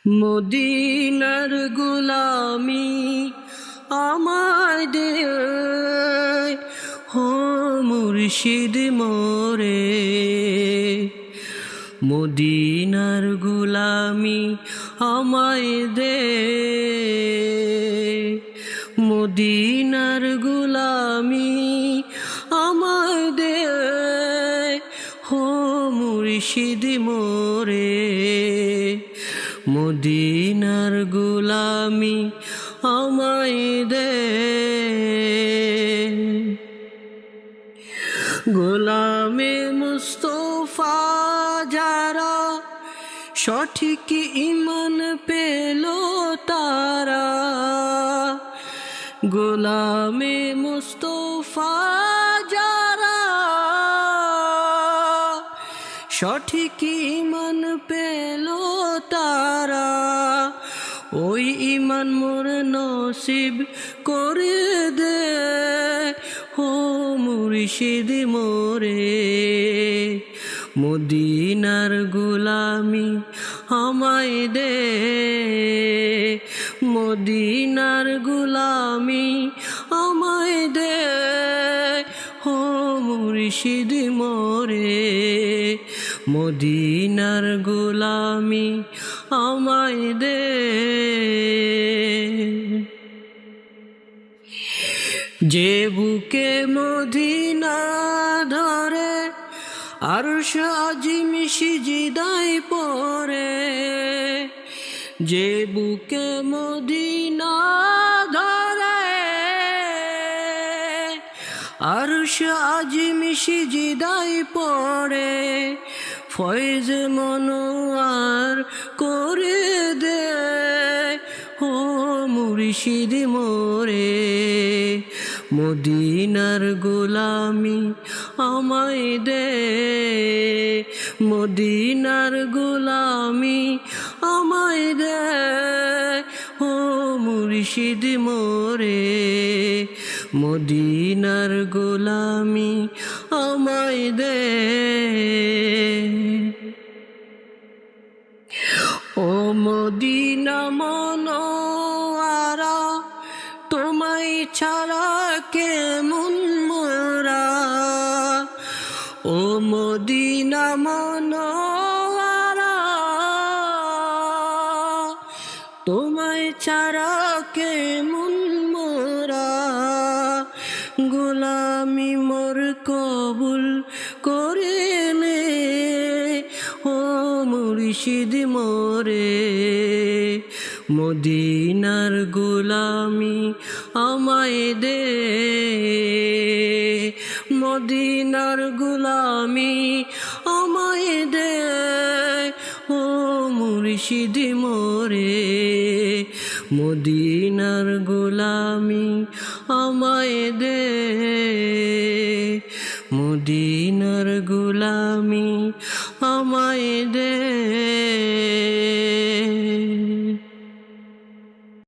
মদিনার গোলামি আমায় দে হো মুর্শিদ মোরে। মদিনার গোলামি আমায় দে, মদিনার গোলামি আমায় দে হো মুর্শিদ মোরে। মদিনার গোলামি আমায় দে। গোলামে মুস্তফা যারা সঠিক ঈমান পেল তারা, গোলামে মুস্তফা যারা সঠিক ঈমান পেল তারা, ওই ঈমান মোর নসিব করে দে হো মুর্শিদ মোরে। মদিনার গোলামি আমায় দে, মদিনার গোলামি আমায় দে হো মুর্শিদ মোরে। মদিনার গোলামি আমায় দে। যে বুকে মদিনা ধরে আরশ আজিম সিজদায় পড়ে, যে বুকে মদিনা ধরে আরশ আজিম সিজদায় পড়ে, ফয়েজ মনোয়ার করে দে হো মুর্শিদ মোরে। মদিনার গোলামি আমায় দে, মদিনার গোলামি আমায় দে হো মুর্শিদ মোরে। মদিনার গোলামি আমায় দে। ও মদিনা মনোয়ারা তোমায় ছাড়া কেমন মোরা। ও মদিনা মনোয়ারা তোমায় ছাড়া কেমন মোরা। গোলামি মোর কবুল করে নে ও মুর্শিদ মোরে। মদিনার গোলামি আমায় দে, মদিনার গোলামি আমায় দে ও মুর্শিদ মোরে। মদিনার গোলামি আমায় দে, মদিনার গোলামি আমায় দে।